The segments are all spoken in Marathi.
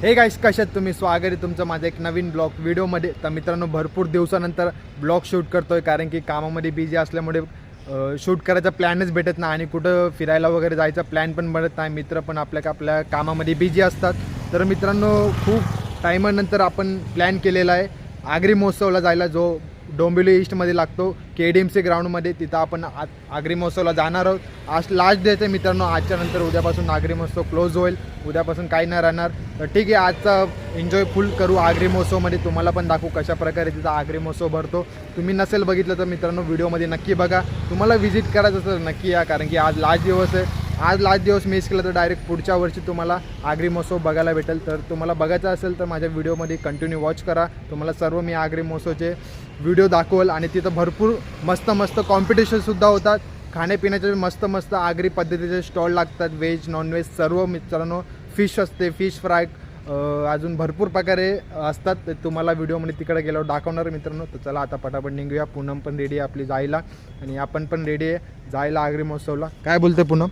हे गाईस, कशात तुम्ही? स्वागत आहे तुमचं माझं एक नवीन ब्लॉग व्हिडिओमध्ये. तर मित्रांनो, भरपूर दिवसानंतर ब्लॉग शूट करतोय कारण की कामामध्ये बिझी असल्यामुळे शूट करायचा प्लॅनच भेटत नाही आणि कुठं फिरायला वगैरे जायचा प्लॅन पण बनत नाही. मित्र पण आपल्या कामामध्ये बिझी असतात. तर मित्रांनो, खूप टायमानंतर आपण प्लॅन केलेला आहे आगरी महोत्सवला जायला, जो डोंबिवली ईस्टमध्ये लागतो KDMC ग्राउंडमध्ये. तिथं आपण आगरी महोत्सवला जाणार आहोत. आज लास्ट डेच आहे मित्रांनो. आजच्या नंतर उद्यापासून आगरी महोत्सव क्लोज होईल. उद्यापासून काही नाही राहणार. तर ठीक आहे, आजचा एन्जॉय फुल करू आगरी महोत्सवमध्ये. तुम्हाला पण दाखवू कशा प्रकारे तिथं आगरी महोत्सव भरतो. तुम्ही नसेल बघितलं तर मित्रांनो, व्हिडिओमध्ये नक्की बघा. तुम्हाला व्हिजिट करायचं असेल तर नक्की या, कारण की आज लास्ट दिवस आहे. आज लास्ट दिवस मिस केलं तर डायरेक्ट पुढच्या वर्षी तुम्हाला आगरी महोत्सव बघायला भेटेल. तर तुम्हाला बघायचं असेल तर माझ्या व्हिडिओमध्ये कंटिन्यू वॉच करा. तुम्हाला सर्व मी आगरी महोत्सवचे व्हिडिओ दाखवल. आणि तिथं भरपूर मस्त कॉम्पिटिशनसुद्धा होतात. खाण्यापिण्याचे मस्त आगरी पद्धतीचे स्टॉल लागतात, व्हेज नॉनव्हेज सर्व मित्रांनो. फिश असते, फिश फ्राय, अजून भरपूर प्रकारे असतात. ते तुम्हाला व्हिडिओमध्ये तिकडे गेल्यावर दाखवणार मित्रांनो. तर चला आता पटापट निघूया. पूनम पण रेडी आहे आपली जायला आणि आपण पण रेडी आहे जायला आगरी महोत्सवला. काय बोलते पूनम?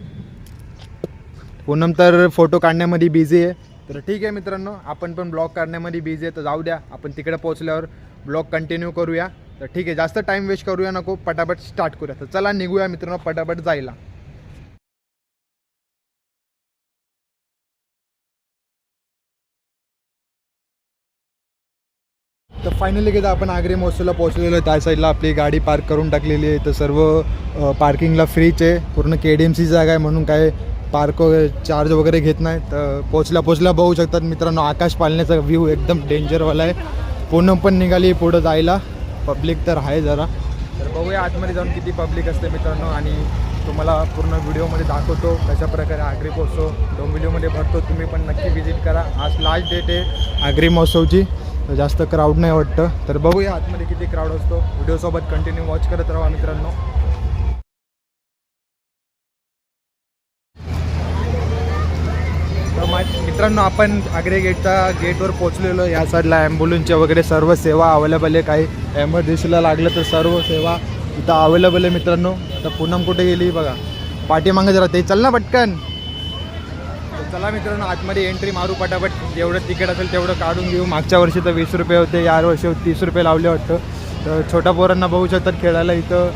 पूनम तर फोटो काढण्यामध्ये बिझी आहे. तर ठीक आहे मित्रांनो, आपण पण ब्लॉग काढण्यामध्ये बिझी आहे. तर जाऊ द्या, आपण तिकडे पोहोचल्यावर ब्लॉग कंटिन्यू करूया. तर ठीक आहे, जास्त टाईम वेस्ट करूया नको, पटापट स्टार्ट करूया. तर चला निघूया मित्रांनो पटापट जायला. तर फायनली किती आपण आगरी महोत्सवला पोहोचलेलो आहे. त्या साईडला आपली गाडी पार्क करून टाकलेली आहे. तर सर्व पार्किंगला फ्रीच आहे. पूर्ण KDMC जागा आहे म्हणून काय पार्क चार्ज वगैरे घेत नाही. तर पोचल्या बघू शकतात मित्रांनो, आकाश पालण्याचा व्ह्यू एकदम डेंजरवाला आहे. पूनम पण निघाली पुढं जायला. पब्लिक तर आहे जरा. तर बघूया आतमध्ये जाऊन किती पब्लिक असते मित्रांनो, आणि तुम्हाला पूर्ण व्हिडिओमध्ये दाखवतो कशा प्रकारे आगरी महोत्सव डोंबिवलीमध्ये भरतो. तुम्ही पण नक्की व्हिजिट करा. आज लास्ट डेट आहे आगरी महोत्सवची. तर जास्त क्राऊड नाही वाटतं. तर बघूया आतमध्ये किती क्राऊड असतो. व्हिडिओसोबत कंटिन्यू वॉच करत राहा मित्रांनो. तर मित्रांनो, आपण आगरी गेटवर पोहोचलेलो. या साईडला ॲम्ब्युलन्सच्या वगैरे सर्व सेवा अवेलेबल आहे. काही एमर्जन्सीला लागलं तर सर्व सेवा इथं अवेलेबल आहे मित्रांनो. आता पूनम कुठे गेली बघा, पाठीमागे जरा ते चल ना पटकन. चला मित्रांनो, आतमध्ये एंट्री मारू पटापट. जेवढं तिकीट असेल तेवढं काढून घेऊ. मागच्या वर्षी तर 20 रुपये होते, या वर्षी 30 रुपये लावले वाटतं. तर छोट्या पोरांना बघू शकतात खेळायला. इथं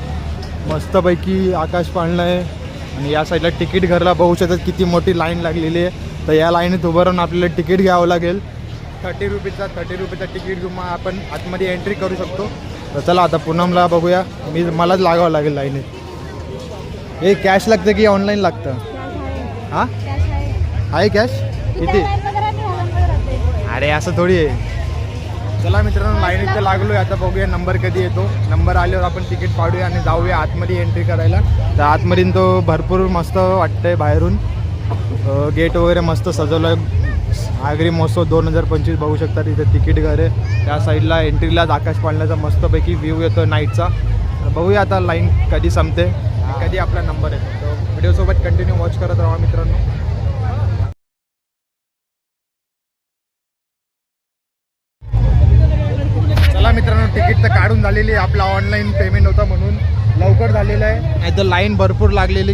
मस्तपैकी आकाश पाळणं आहे. आणि या साईडला तिकीट घरला बघू शकतात किती मोठी लाईन लागलेली आहे. तर या लाईनीत उभं राहून आपल्याला तिकीट घ्यावं लागेल. 30 रुपयेचा तिकीट घेऊन मग आपण आतमध्ये एंट्री करू शकतो. तर चला आता पूनमला बघूया. मलाच लागावं लागेल लाईनीत. हे कॅश लागतं की ऑनलाईन लागतं? हां, आहे कॅश किती? अरे असं थोडी आहे. चला मित्रांनो, लाईनीत तर लागलो आहे. आता बघूया नंबर कधी येतो. नंबर आल्यावर आपण तिकीट काढूया आणि जाऊया आतमध्ये एंट्री करायला. तर आतमध्ये तो भरपूर मस्त वाटतंय. बाहेरून गेट वगैरे मस्त सजवलं आहे. आगरी महोत्सव 2025 बघू शकता. तिथे तिकीट घर आहे. त्या साईडला एंट्रीलाच आकाश पाळण्याचा मस्तपैकी व्ह्यू येतो नाईटचा. तर बघूया आता लाईन कधी संपते आणि कधी आपला नंबर येतो. तर व्हिडिओसोबत कंटिन्यू वॉच करत राहा मित्रांनो. चला मित्रांनो, तिकीट तर काढून झालेली आहे. आपला ऑनलाईन पेमेंट होता म्हणून लवकर झालेलं आहे. नाही तर लाईन भरपूर लागलेली.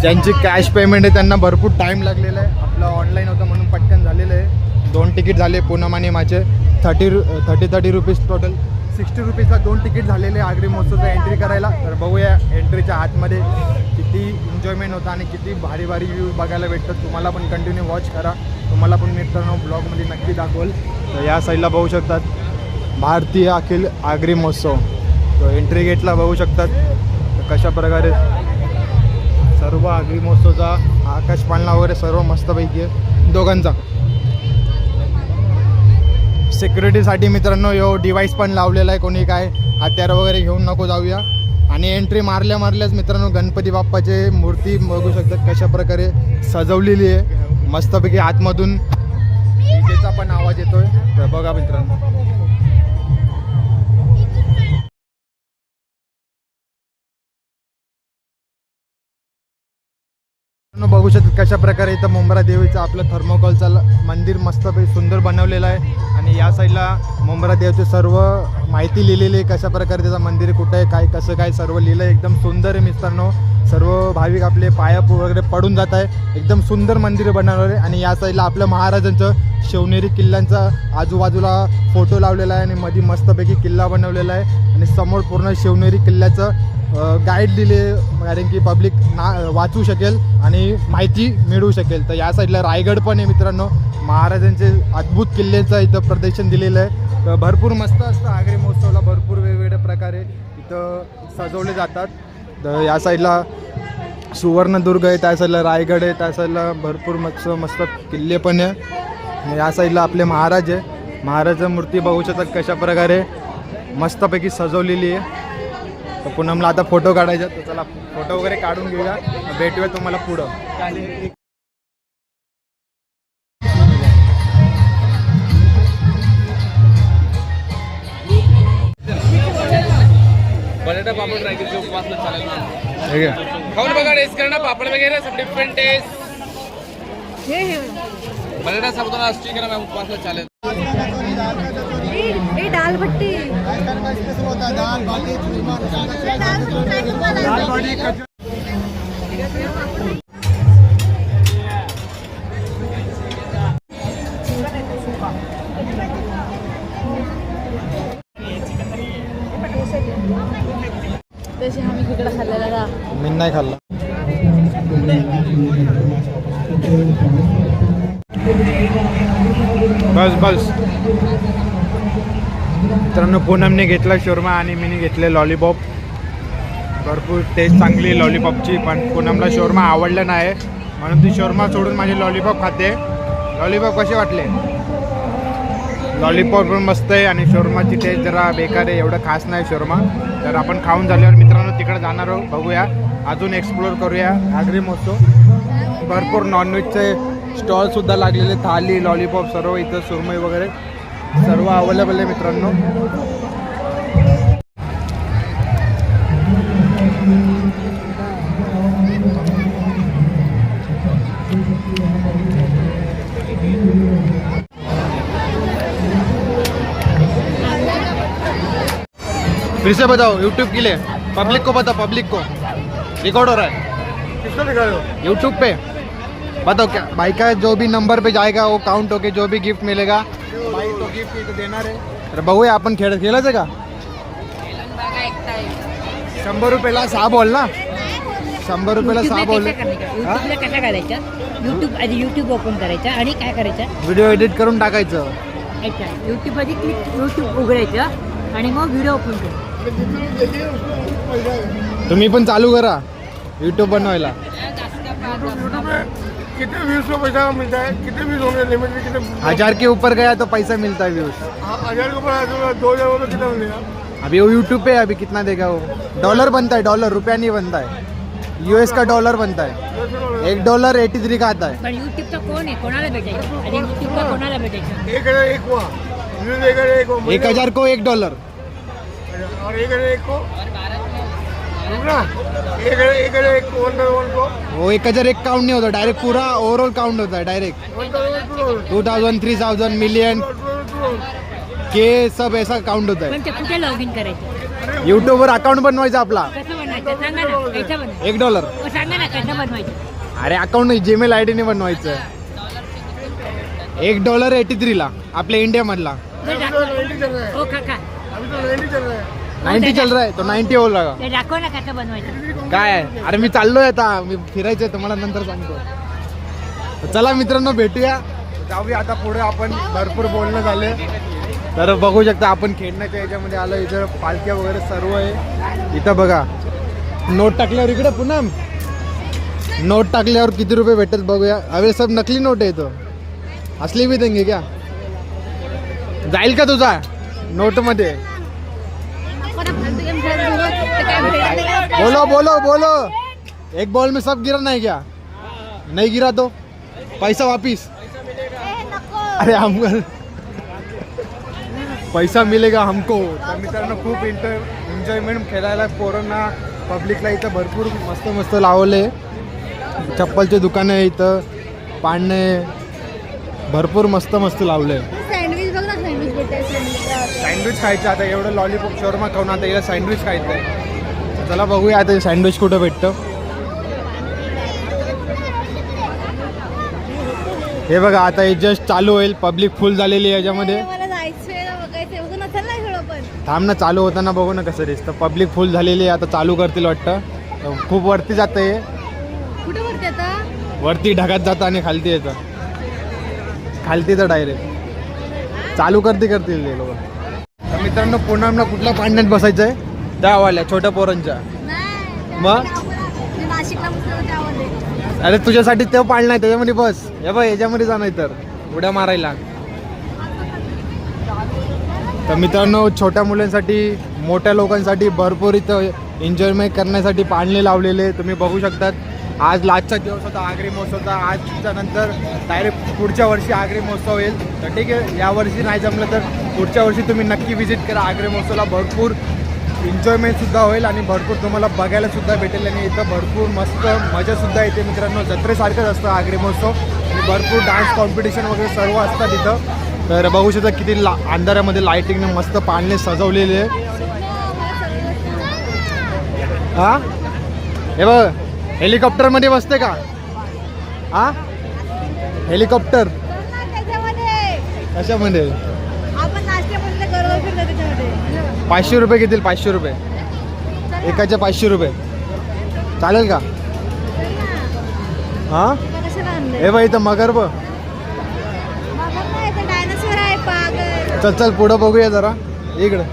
ज्यांची कॅश पेमेंट आहे त्यांना भरपूर टाईम लागलेला आहे. आपलं ऑनलाईन होतं म्हणून पटकन झालेलं आहे. 2 तिकीट झाले पूनम आणि माझे. 30 रुपीज टोटल. 60 रुपीजला 2 तिकीट झालेले आगरी महोत्सवचा एंट्री करायला. तर बघूया एंट्रीच्या आतमध्ये किती एन्जॉयमेंट होतं आणि किती भारी व्ह्यू बघायला भेटतं. तुम्हाला पण कंटिन्यू वॉच करा. तुम्हाला पण मित्रांनो ब्लॉगमध्ये नक्की दाखवल. तर या साईडला बघू शकतात भारतीय अखिल आगरी महोत्सव. तो एंट्री गेटला बघू शकतात कशा प्रकारे सर्व आगरी महोत्सवचा आकाश पाळणा वगैरे सर्व मस्तपैकी आहे दोघांचा. सिक्युरिटीसाठी मित्रांनो यो डिवाईस पण लावलेला आहे. कोणी काय हत्यार वगैरे घेऊन नको जाऊया. आणि एंट्री मारल्याच मित्रांनो गणपती बाप्पाची मूर्ती बघू शकतात कशा प्रकारे सजवलेली आहे मस्तपैकी. आतमधून डीजेचा पण आवाज येतोय. तर बघा मित्रांनो, बघू शकतो कशा प्रकारे इथं मुंब्रा देवीचं आपलं थर्मोकॉलचं मंदिर मस्त सुंदर बनवलेलं आहे आणि या साईडला मुंब्रा देवीची सर्व माहिती लिहिलेली आहे, कशा प्रकारे त्याचं मंदिर कुठं आहे, काय कसं काय सर्व लिहिलं आहे. एकदम सुंदर आहे मित्रांनो. सर्व भाविक आपले पाया वगैरे पडून जात आहे. एकदम सुंदर मंदिर बनवलेलं आहे आणि या साईडला आपल्या महाराजांचं शिवनेरी किल्ल्यांचा आजूबाजूला फोटो लावलेला आहे आणि मध्ये मस्तपैकी किल्ला बनवलेला आहे आणि समोर पूर्ण शिवनेरी किल्ल्याचं गाईड दिले, कारण की पब्लिक वाचू शकेल आणि माहिती मिळू शकेल. तर या साईडला रायगड पण आहे मित्रांनो. महाराजांचे अद्भुत किल्ल्यांचं इथं प्रदर्शन दिलेलं आहे. तर भरपूर मस्त असतं. आगरी महोत्सवला भरपूर वेगवेगळ्या प्रकारे इथं सजवले जातात. तर या साईडला सुवर्णदुर्ग आहे, त्या साईडला रायगड आहे, त्या साईडला भरपूर मस्त किल्ले पण आहे. या साईडला आपले महाराज आहे. महाराज मूर्ती बघू शकतात कशा प्रकारे मस्तपैकी सजवलेली आहे. तर पूनमला आता फोटो काढायचा, तर चला फोटो वगैरे काढून घेऊया. भेटूया तुम्हाला पुढं. बटाटा पापड़ ट्राई कीजिए, उपवास में चलेगा. खाऊन बघा, टेस्ट करना. पापड़ वगैरह सब डिफरेंट टेस्ट. बटाटा साबुदाना अस्टी करा, मैं उपवास में चले. ये दाल भट्टी दाल बाटी तसे आम्ही तिकडे खाल्लेला मी नाही खाल्ला. बस मित्रांनो, पूनमने घेतला शोरमा आणि मीने घेतले लॉलीपॉप. भरपूर टेस्ट चांगली लॉलीपॉपची, पण पूनमला शोरमा आवडलं नाही म्हणून ती शोरमा सोडून माझे लॉलीपॉप खाते. लॉलीपॉप कसे वाटले? लॉलीपॉप पण मस्त आहे आणि शोरमाची टेस्ट जरा बेकार आहे, एवढं खास नाही शोरमा. तर आपण खाऊन झाल्यावर मित्रांनो तिकडे जाणार आहोत, बघूया, अजून एक्सप्लोअर करूया आगरी महोत्सव. भरपूर नॉनव्हेजचे स्टॉलसुद्धा लागलेले, थाली, लॉलीपॉप सर्व इथं, सुरमई वगैरे सर्व अवेलेबल आहे मित्रांनो. फिर से बताओ, यूट्यूब के लिए पब्लिक को बताओ, पब्लिक को रिकॉर्ड हो रहा है. किसको रिकॉर्ड हो? यूट्यूब पे बताओ. क्या भाई का जो भी नंबर पे जाएगा वो काउंट होके जो भी गिफ्ट मिलेगा भाई तो गिफ्ट इथं देणार आहे. तर बघूया आपण खेळायचं का? 100 रुपयाला 6 बॉल ना, 100 रुपयाला 6 बॉल. युट्यूबला कसं करायचं? युट्यूब ओपन करायचं आणि काय करायचं? व्हिडिओ एडिट करून टाकायचं. अच्छा, युट्यूबमध्ये युट्यूब उघडायचं आणि मग व्हिडिओ ओपन करायचं. तुम्ही पण चालू करा यूट्यूब बनवायला. कितने व्यूज को पैसा मिलता है? कितने व्यूज होंगे लिमिट में? कितने 1000 के ऊपर गया तो पैसा मिलता है व्यूज. 1000 के ऊपर 2000 में कितना मिलेगा? अभी वो यूट्यूब पे अभी कितना देगा वो? डॉलर बनता है, डॉलर, रुपया नहीं बनता है. US का डॉलर बनता है. $1 83 का आता है. पण युट्यूबचा कोण आहे? कोणाला भेटायचं? आणि युट्यूबला कोणाला भेटायचं? 1000 एक हुआ, व्यूज 1000 एक हुआ, 1000 को $1. और 1000 एक को रुकना, 1000 एक को 1 को वो 1001 काउंट नहीं होता, डायरेक्ट पूरा ओवरऑल काउंट होता है. डायरेक्ट 2000, 3000, मिलियन के सब ऐसा काउंट होता पण ते कुठे लॉग इन करायचं? है. यूट्यूब वर अकाउंट बनवायचा आपला. कसं बनवायचं सांगा ना. कसं बनवायचं? $1. हो, सांगा ना कसं बनवायचं? अरे अकाउंट नाही, जीमेल ID ने बनवायचं. $1 83 ला आपल्या इंडिया मधला. हो काका, अभी तो 90 चल रहा है. 90 चल रहा है तो 90 हो लगा. ते दाखव ना कसं बनवायचं. काय आहे? अरे मी चाललोय आता, मी फिरायचंय, तुम्हाला नंतर सांगतो. तर चला मित्रांनो भेटूया, जाऊया आता पुढे. आपण भरपूर बोलणं झाले, तर बघू शकता आपण खेळण्याच्या याच्यामध्ये आलो. इथं पालख्या वगैरे सर्व आहे. इथं बघा, नोट टाकल्यावर इकडे पुन्हा नोट टाकल्यावर किती रुपये भेटतात बघूया. अरे सब नकली नोट आहे. तो असली भी देंगे क्या? जाईल का तुझा नोट मध्ये? बोलो बोलो बोलो. एक बॉल में सब गिरा नहीं क्या? नहीं गिरा तो पैसा वापिस. अरे हमको पैसा मिलेगा हमको. तर मित्रांनो खूप एन्जॉयमेंट खेळायला पोरांना, पब्लिकला इथं भरपूर मस्त मस्त लावले. चप्पलचे दुकान आहे इथं, पाळणे भरपूर मस्त मस्त लावले. सँडविच बघ ना, सँडविच भेटते. सँडविच खायचं आता, एवढं लॉलीपॉप शॉर्मा खाऊन आता याला सँडविच खायचं आहे. चला बघूया आता सँडविच कुठं भेटतं. हे बघा आता हे जस्ट चालू होईल, पब्लिक फुल झालेली आहे याच्यामध्ये. मला जायचंय ना, बघायचंय, बघून असेल ना थोडं पण. थांब ना, चालू होताना बघू ना कसं दिसतं. पब्लिक फुल झालेली आहे, आता चालू करतील वाटतं. खूप वरती जातं हे, कुठे वरती आता? वरती ढगात जातं आणि खालती येतं, खालती तर डायरेक्ट चालू करतील ते लोक. तर मित्रांनो, पूनमला कुठल्या पाण्यात बसायचं आहे? त्यावाल्या छोट्या पोरांच्या. नाही, मग? मी नाशिकला बसलो त्यामध्ये. अरे तुझ्यासाठी तेव्हा पाळणं नाही, त्याच्यामध्ये बस. हे बघ याच्यामध्ये जा, नाही तर उड्या मारायला. तर मित्रांनो, छोट्या मुलांसाठी मोठ्या लोकांसाठी भरपूर इथं एन्जॉयमेंट करण्यासाठी पाळणे लावलेले तुम्ही बघू शकतात. आज लास्टचा दिवस होता आगरी महोत्सवचा. आजच्या नंतर डायरेक्ट पुढच्या वर्षी आगरी महोत्सव येईल. तर ठीक आहे, यावर्षी नाही जमलं तर पुढच्या वर्षी तुम्ही नक्की व्हिजिट करा आगरी महोत्सवला. भरपूर एन्जॉयमेंटसुद्धा होईल आणि भरपूर तुम्हाला बघायलासुद्धा भेटेल आणि इथं भरपूर मस्त मजासुद्धा येते मित्रांनो. जत्रेसारखंच असतं आगरी महोत्सव आणि भरपूर डान्स कॉम्पिटिशन वगैरे सर्व असतात इथं. तर बघू शकता किती अंधारामध्ये लाईटिंगने मस्त पाळणे सजवलेले आहे. हा हे बघ, हेलिकॉप्टरमध्ये बसते का? हा हेलिकॉप्टर कशामध्ये? आपण नाश्त्यामध्ये गरज फिरतो त्याच्यामध्ये. 500 रुपये घेतील, 500 रुपये एकाचे 500 रुपये. चालेल का? हा कशाला आणलंय? हे बघ इथं मगर बघ. बघा ना, इथं डायनासोर आहे, पागल. चल चल पुढं बघूया जरा इकडं.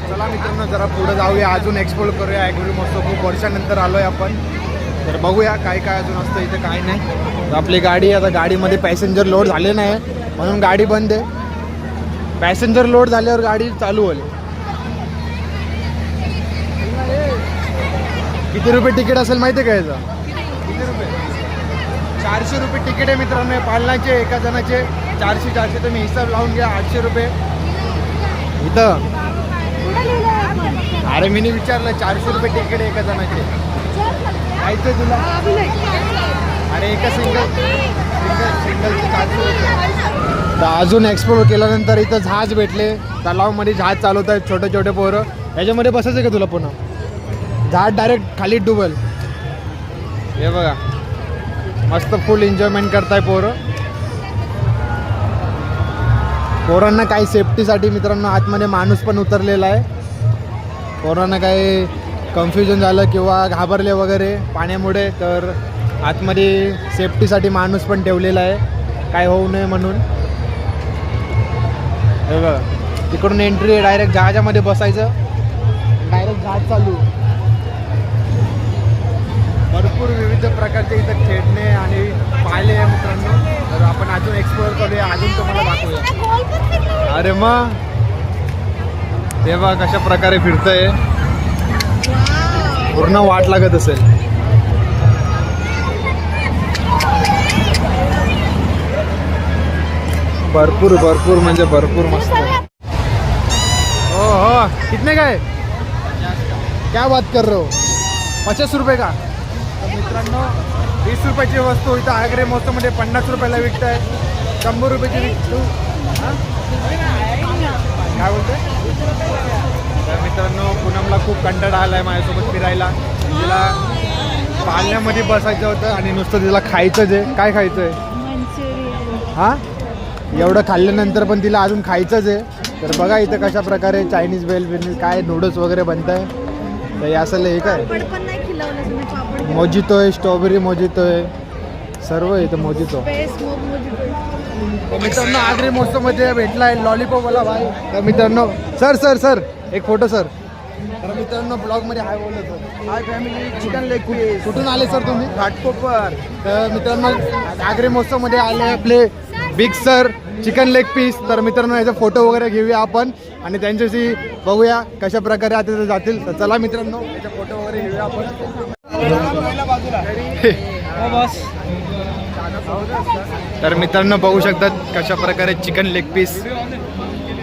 चला मित्रांनो, जरा पुढं जाऊया, अजून एक्सप्लोर करूया ॲग्री महोत्सव. खूप वर्षानंतर आलो आहे आपण, तर बघूया काय काय अजून असतं इथं काय नाही. तर आपली गाडी, आता गाडीमध्ये पॅसेंजर लोड झाले नाही म्हणून गाडी बंद आहे. पॅसेंजर लोड झाल्यावर गाडी चालू होईल. किती रुपये तिकीट असेल माहिती आहे का याचं? किती रुपये? 400 रुपये तिकीट आहे मित्रांनो पालनाचे. एका जणाचे 400 तुम्ही हिसाब लावून घ्या. 800 रुपये इथं. अरे मी नाही विचारलं, 400 रुपये तिकीट आहे एका जणाचे. जायचं तुला? अरे एका सिंगल 400 रुपये. तर अजून एक्सप्लोर केल्यानंतर इथं जहाज भेटले. तलावमध्ये जहाज चालवत आहेत छोटे छोटे पोरं. याच्यामध्ये बसायचं का तुला पुन्हा? जहाज डायरेक्ट खाली डुबल. हे बघा मस्त फुल एन्जॉयमेंट करताय पोरं. पोरांना काही सेफ्टीसाठी मित्रांनो आतमध्ये माणूस पण उतरलेला आहे. पोरांना काही कन्फ्युजन झालं किंवा घाबरले वगैरे पाण्यामुळे तर आतमध्ये सेफ्टीसाठी माणूस पण ठेवलेला आहे, काय होऊ नये म्हणून. हे बघा तिकडून एंट्री आहे, डायरेक्ट जहाजामध्ये बसायचं, डायरेक्ट जहाज चालू. भरपूर विविध प्रकारचे इथं खेळणे आणि पाहिले आहे मित्रांनो. तर आपण अजून एक्सप्लोअर करूया, अजून तुम्हाला दाखवूया. अरे मग तेव्हा कशा प्रकारे फिरतंय, पूर्ण वाट लागत असेल. भरपूर भरपूर म्हणजे भरपूर मस्त. हो हो कितने काय क्या बात कर रहे हो? 50 रुपये का? तर मित्रांनो 20 रुपयाची वस्तू इथं आगरी महोत्सवमध्ये 50 रुपयाला विकत आहे. 100 रुपयाची विकतो. काय बोलतोय? तर मित्रांनो पूनमला खूप कंटाळा आला आहे माझ्यासोबत फिरायला. तिला पाळण्यामध्ये बसायचं होतं आणि नुसतं तिला खायचंच आहे. काय खायचं आहे? मंचुरियन. हां एवढं खाल्ल्यानंतर पण तिला अजून खायचंच आहे. तर बघा इथं कशा प्रकारे चायनीज बेल बिल काय नूडल्स वगैरे बनत आहे. तर हे असं हे काय पापड पण नाही खिलवलं तुम्ही, पापड. मोजितो आहे, स्ट्रॉबेरी मोजितो आहे, सर्व आहे इथं मोजितो. Smoke mojito. मित्रांनो आगरी महोत्सवमध्ये भेटला आहे लॉलीपॉपवाला भाई. तर मित्रांनो सर सर सर एक फोटो सर. तर मित्रांनो ब्लॉगमध्ये हाय बोलत होतो. Hi family, chicken leg piece. कुठून आले सर तुम्ही? घाटकोपर. तर मित्रांनो आगरी महोत्सवमध्ये आले आपले big sir chicken leg piece. तर मित्रांनो याचा फोटो वगैरे घेऊया आपण आणि त्यांच्याशी बघूया कशा प्रकारे आता ते जातील. तर चला मित्रांनो याचा फोटो वगैरे घेऊया आपण. तर मित्रांनो बघू शकतात कशा प्रकारे चिकन लेग पीस.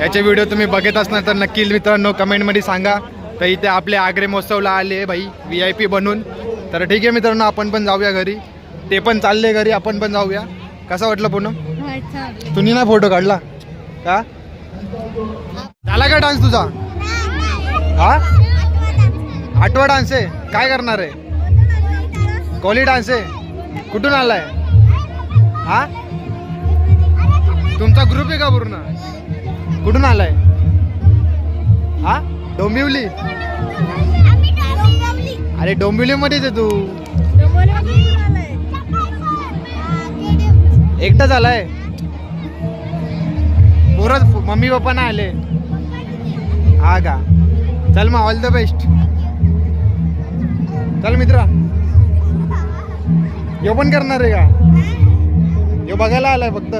याचे व्हिडिओ तुम्ही बघत असणार तर नक्की मित्रांनो कमेंटमध्ये सांगा. तर इथे आपले आगरी महोत्सवला आले भाई VIP बनून. तर ठीक आहे मित्रांनो, आपण पण जाऊया घरी. ते पण चालले घरी, आपण पण जाऊया. कसा वाटलं पूनम? तुम्ही नाही फोटो काढला का? झाला का डान्स तुझा? हा, 8वा डान्स आहे. काय करणार आहे? कोली डान्स आहे. कुठून आलाय? हा, तुमचा ग्रुप आहे का पूर्ण? कुठून आलाय? हा, डोंबिवली. अरे डोंबिवली मध्येच आहे तू. एकटाच आलाय? पोरच मम्मी पप्पा नाही आले? हा का? चल मग, ऑल द बेस्ट. चल मित्रा, यो पण करणार आहे का? यो बघायला आलाय फक्त.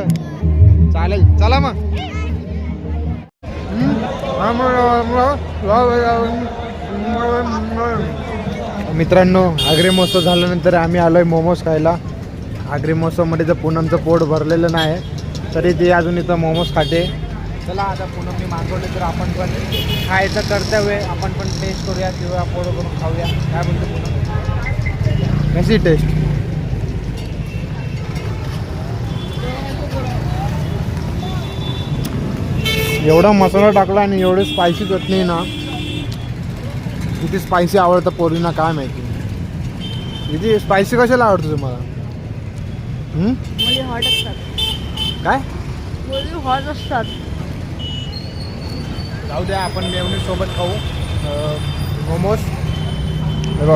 चालेल, चला मग. मित्रांनो, आग्रे महोत्सव झाल्यानंतर आम्ही आलोय मोमोज खायला. आग्रे महोत्सवमध्ये जर पूनमचं पोट भरलेलं नाही तरी ते अजून इथं मोमोज खाते. चला आता पूनमने मागवले तर आपण पण खायचं कर्तव्य आहे. आपण पण टेस्ट करूया किंवा पोट करून खाऊया. काय बोलतो पूनम? कशी टेस्ट? एवढा मसाला टाकला आणि एवढे स्पायसी चटणी ना. किती स्पायसी आवडतं पोरींना काय माहिती. किती स्पायसी कशाला आवडतं तुम्हाला? हॉट असतात. काय हॉट असतात. जाऊ द्या, आपण मेवनीस सोबत खाऊ मोमोज.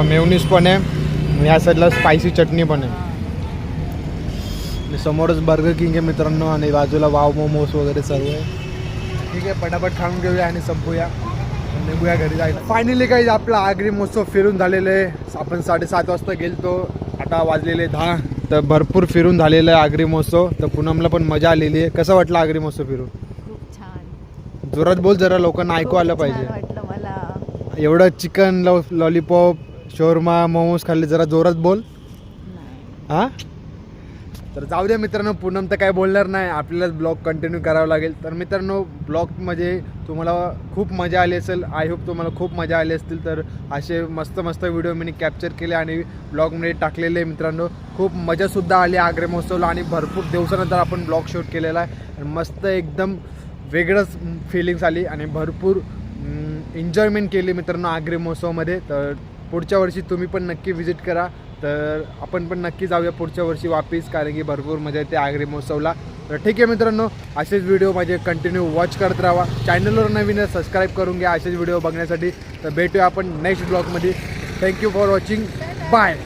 मेवनीस पण आहे, या साईडला स्पायसी चटणी पण आहे. समोरच बर्गर किंग आहे मित्रांनो, आणि बाजूला वाव मोमोज वगैरे सर्व आहे. ठीक आहे, पटापट खाऊन घेऊया आणि संपूया, निघूया घरी जायला. फायनली काही आपला आग्री महोत्सव फिरून झालेलं आहे. आपण 7:30 वाजता गेलतो, आता वाजलेले 10. तर भरपूर फिरून झालेलं आहे आग्री महोत्सव. तर पूनमला पण मजा आलेली आहे. कसं वाटलं आग्री महोत्सव फिरून? खूप छान जोरात बोल जरा, लोकांना ऐकू आलं पाहिजे. वाटलं मला. एवढं चिकन लॉलीपॉप शोरमा मोमोज खाल्ले, जरा जोरात बोल. हां, तर जाऊ द्या मित्रांनो, पूनम तर काय बोलणार नाही, आपल्यालाच ब्लॉग कंटिन्यू करावं लागेल. तर मित्रांनो, ब्लॉगमध्ये तुम्हाला खूप मजा आली असेल. आय होप तुम्हाला खूप मजा आली असतील. तर असे मस्त मस्त व्हिडिओ मी कॅप्चर केले आणि ब्लॉगमध्ये टाकलेले. मित्रांनो, खूप मजासुद्धा आली आग्रे महोत्सवला आणि भरपूर दिवसानंतर आपण ब्लॉग शूट केलेला आहे. आणि मस्त एकदम वेगळंच फिलिंग्स आली आणि भरपूर एन्जॉयमेंट केली मित्रांनो आग्रे महोत्सवमध्ये. तर पुढच्या वर्षी तुम्ही पण नक्की व्हिजिट करा. तर आपण पण नक्की जाऊया पुढच्या वर्षी वापिस, कारण की भरपूर मजा येते आग्रे महोत्सवला. तर ठीक आहे मित्रांनो, असेच व्हिडिओ माझे कंटिन्यू वॉच करत राहा. चॅनलवर नवीन सबस्क्राईब करून घ्या असेच व्हिडिओ बघण्यासाठी. तर भेटूया आपण नेक्स्ट ब्लॉगमध्ये. Thank you for watching. बाय.